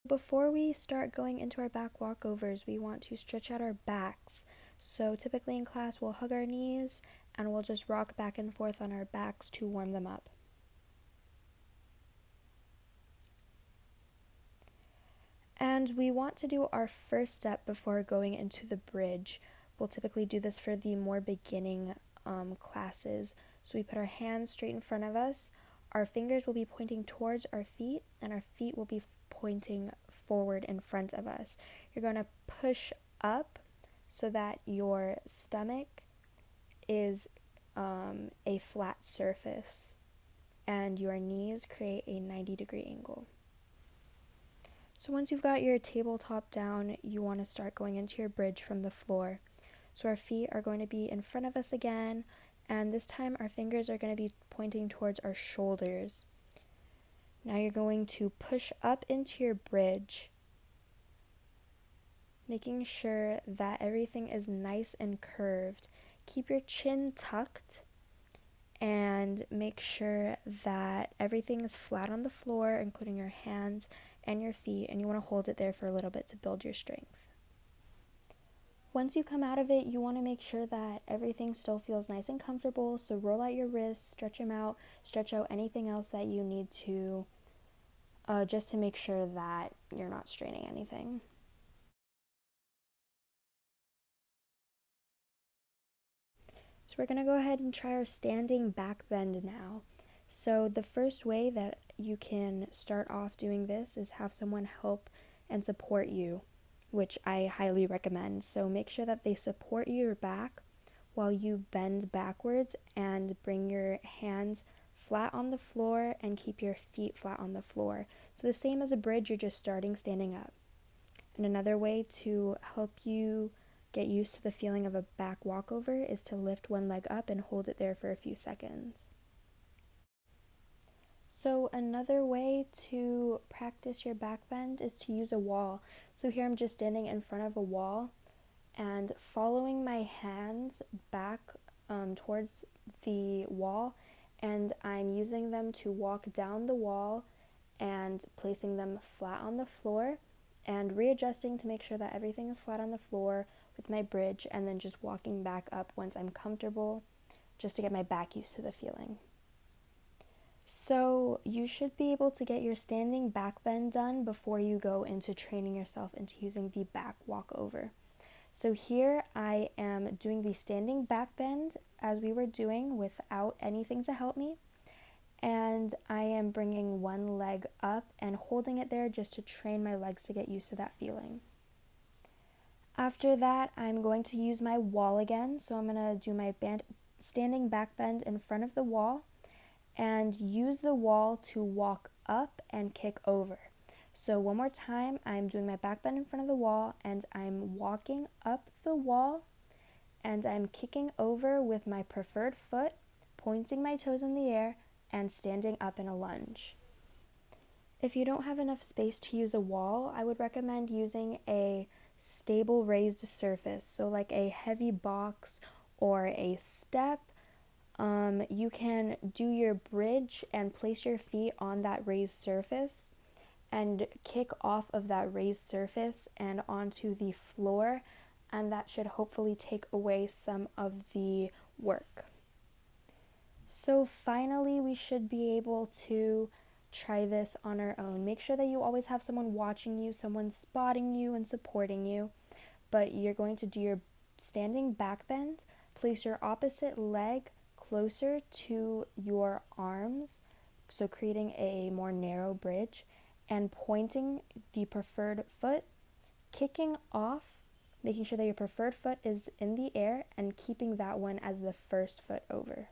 Before we start going into our back walkovers, we want to stretch out our backs. So typically in class, we'll hug our knees and we'll just rock back and forth on our backs to warm them up. And we want to do our first step before going into the bridge. We'll typically do this for the more beginning classes. So we put our hands straight in front of us. Our fingers will be pointing towards our feet, and our feet will be pointing forward in front of us. You're going to push up so that your stomach is a flat surface, and your knees create a 90-degree angle. So once you've got your tabletop down, you want to start going into your bridge from the floor. So our feet are going to be in front of us again, and this time our fingers are going to be pointing towards our shoulders. Now you're going to push up into your bridge, making sure that everything is nice and curved. Keep your chin tucked and make sure that everything is flat on the floor, including your hands and your feet, and you want to hold it there for a little bit to build your strength. Once you come out of it, you want to make sure that everything still feels nice and comfortable, so roll out your wrists, stretch them out, stretch out anything else that you need to, just to make sure that you're not straining anything. So we're going to go ahead and try our standing back bend now. So the first way that you can start off doing this is have someone help and support you, which I highly recommend. So make sure that they support your back while you bend backwards and bring your hands flat on the floor and keep your feet flat on the floor. So the same as a bridge, you're just starting standing up. And another way to help you get used to the feeling of a back walkover is to lift one leg up and hold it there for a few seconds. So another way to practice your back bend is to use a wall. So here I'm just standing in front of a wall and following my hands back towards the wall, and I'm using them to walk down the wall and placing them flat on the floor and readjusting to make sure that everything is flat on the floor with my bridge, and then just walking back up once I'm comfortable, just to get my back used to the feeling. So you should be able to get your standing back bend done before you go into training yourself into using the back walkover. So here I am doing the standing back bend as we were doing without anything to help me. And I am bringing one leg up and holding it there just to train my legs to get used to that feeling. After that, I'm going to use my wall again. So I'm going to do my standing back bend in front of the wall and use the wall to walk up and kick over. So one more time, I'm doing my back bend in front of the wall and I'm walking up the wall and I'm kicking over with my preferred foot, pointing my toes in the air and standing up in a lunge. If you don't have enough space to use a wall, I would recommend using a stable raised surface, so like a heavy box or a step. You can do your bridge and place your feet on that raised surface and kick off of that raised surface and onto the floor, and that should hopefully take away some of the work. So finally, we should be able to try this on our own. Make sure that you always have someone watching you, someone spotting you and supporting you. But you're going to do your standing back bend. Place your opposite leg closer to your arms, so creating a more narrow bridge, and pointing the preferred foot, kicking off, making sure that your preferred foot is in the air and keeping that one as the first foot over.